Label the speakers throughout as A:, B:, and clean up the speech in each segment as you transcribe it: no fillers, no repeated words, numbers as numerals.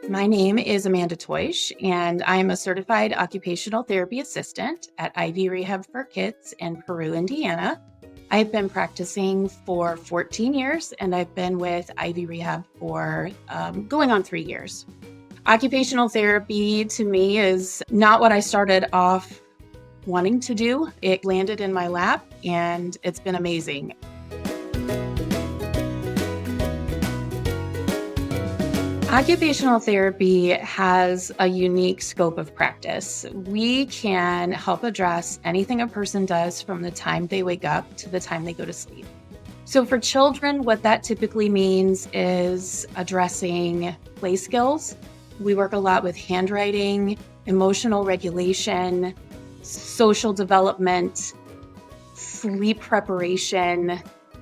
A: My name is Amanda Teusch, and I'm a certified occupational therapy assistant at Ivy Rehab for Kids in Peru, Indiana. I've been practicing for 14 years, and I've been with Ivy Rehab for going on 3 years. Occupational therapy to me is not what I started off wanting to do. It landed in my lap, and it's been amazing. Occupational therapy has a unique scope of practice. We can help address anything a person does from the time they wake up to the time they go to sleep. So for children, what that typically means is addressing play skills. We work a lot with handwriting, emotional regulation, social development, sleep preparation,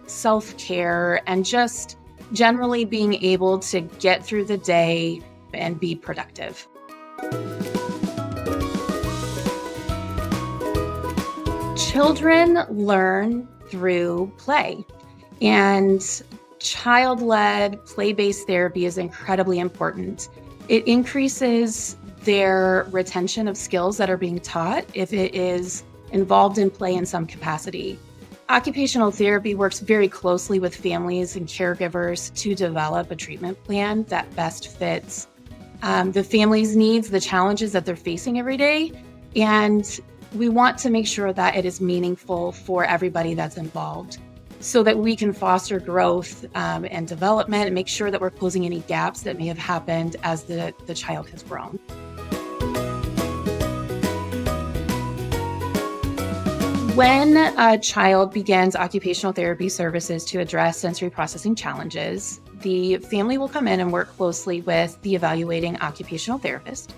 A: self-care, and just generally being able to get through the day and be productive. Children learn through play, and child-led play-based therapy is incredibly important. It increases their retention of skills that are being taught if it is involved in play in some capacity. Occupational therapy works very closely with families and caregivers to develop a treatment plan that best fits the family's needs, the challenges that they're facing every day. And we want to make sure that it is meaningful for everybody that's involved so that we can foster growth and development and make sure that we're closing any gaps that may have happened as the child has grown. When a child begins occupational therapy services to address sensory processing challenges, the family will come in and work closely with the evaluating occupational therapist.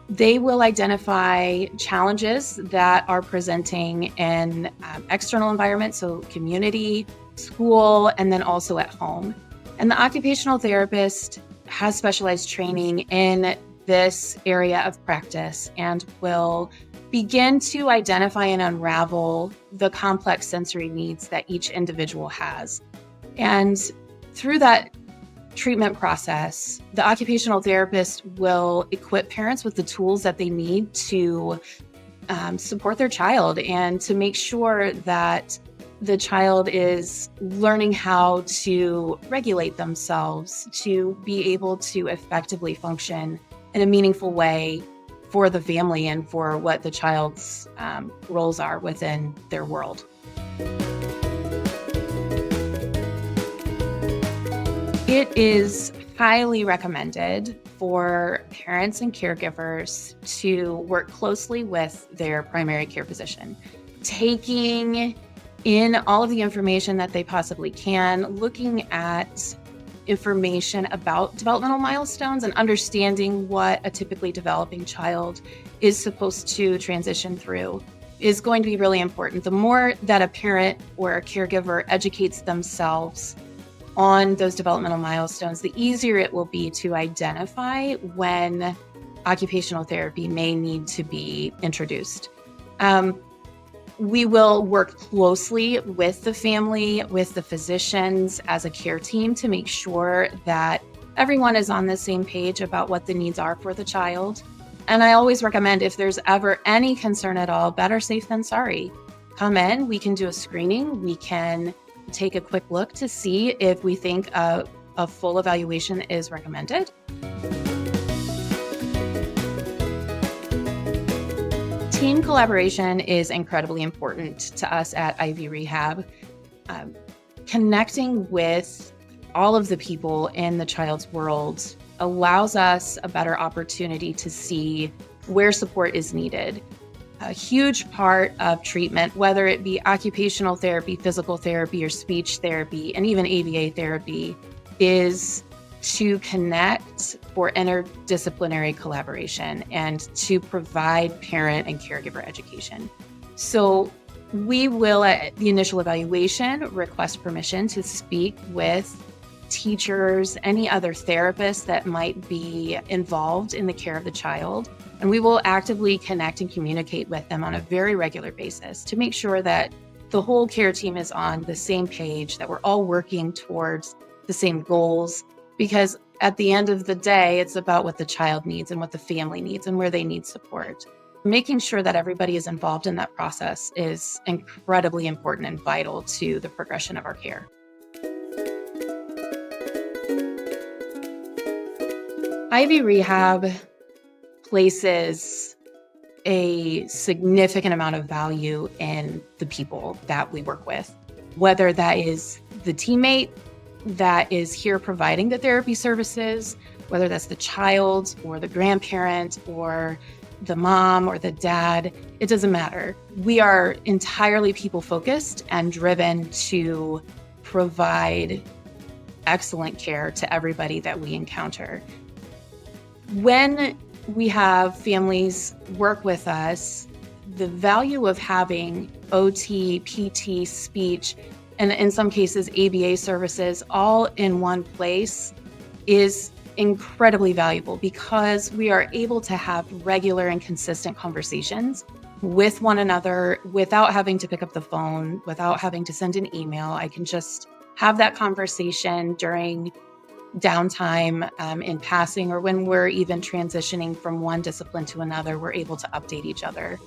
A: They will identify challenges that are presenting in external environments, so community, school, and then also at home. And the occupational therapist has specialized training in this area of practice and will begin to identify and unravel the complex sensory needs that each individual has. And through that treatment process, the occupational therapist will equip parents with the tools that they need to support their child and to make sure that the child is learning how to regulate themselves, to be able to effectively function in a meaningful way for the family and for what the child's roles are within their world. It is highly recommended for parents and caregivers to work closely with their primary care physician, taking in all of the information that they possibly can, looking at information about developmental milestones and understanding what a typically developing child is supposed to transition through is going to be really important. The more that a parent or a caregiver educates themselves on those developmental milestones, the easier it will be to identify when occupational therapy may need to be introduced. We will work closely with the family, with the physicians as a care team to make sure that everyone is on the same page about what the needs are for the child. And I always recommend, if there's ever any concern at all, better safe than sorry. Come in, we can do a screening, we can take a quick look to see if we think a full evaluation is recommended. Team collaboration is incredibly important to us at Ivy Rehab. Connecting with all of the people in the child's world allows us a better opportunity to see where support is needed. A huge part of treatment, whether it be occupational therapy, physical therapy, or speech therapy, and even ABA therapy, is to connect for interdisciplinary collaboration and to provide parent and caregiver education. So we will, at the initial evaluation, request permission to speak with teachers, any other therapists that might be involved in the care of the child. And we will actively connect and communicate with them on a very regular basis to make sure that the whole care team is on the same page, that we're all working towards the same goals. Because at the end of the day, it's about what the child needs and what the family needs and where they need support. Making sure that everybody is involved in that process is incredibly important and vital to the progression of our care. Ivy Rehab places a significant amount of value in the people that we work with, whether that is the teammate that is here providing the therapy services, whether that's the child or the grandparent or the mom or the dad, it doesn't matter. We are entirely people focused and driven to provide excellent care to everybody that we encounter. When we have families work with us, the value of having OT, PT, speech, and in some cases ABA services all in one place is incredibly valuable because we are able to have regular and consistent conversations with one another without having to pick up the phone, without having to send an email. I can just have that conversation during downtime in passing, or when we're even transitioning from one discipline to another, we're able to update each other.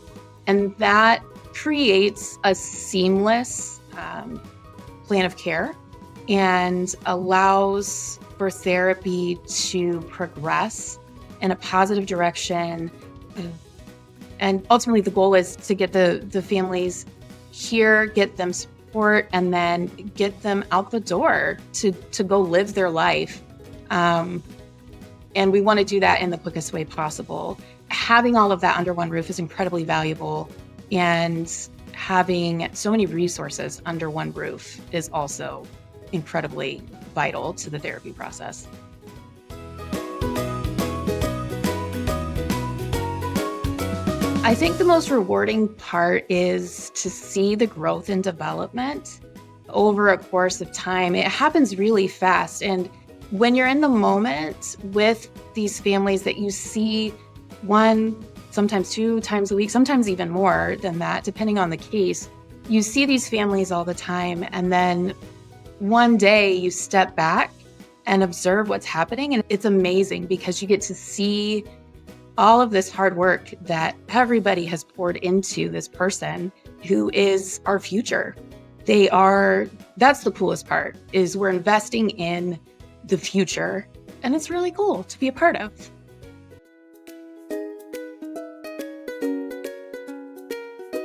A: And that creates a seamless plan of care and allows for therapy to progress in a positive direction. And ultimately, the goal is to get the families here, get them support, and then get them out the door to go live their life. And we want to do that in the quickest way possible. Having all of that under one roof is incredibly valuable, and having so many resources under one roof is also incredibly vital to the therapy process. I think the most rewarding part is to see the growth and development over a course of time. It happens really fast. And when you're in the moment with these families that you see one, sometimes 2 times a week, sometimes even more than that, depending on the case, you see these families all the time. And then one day you step back and observe what's happening. And it's amazing because you get to see all of this hard work that everybody has poured into this person who is our future. That's the coolest part, is we're investing in the future. And it's really cool to be a part of.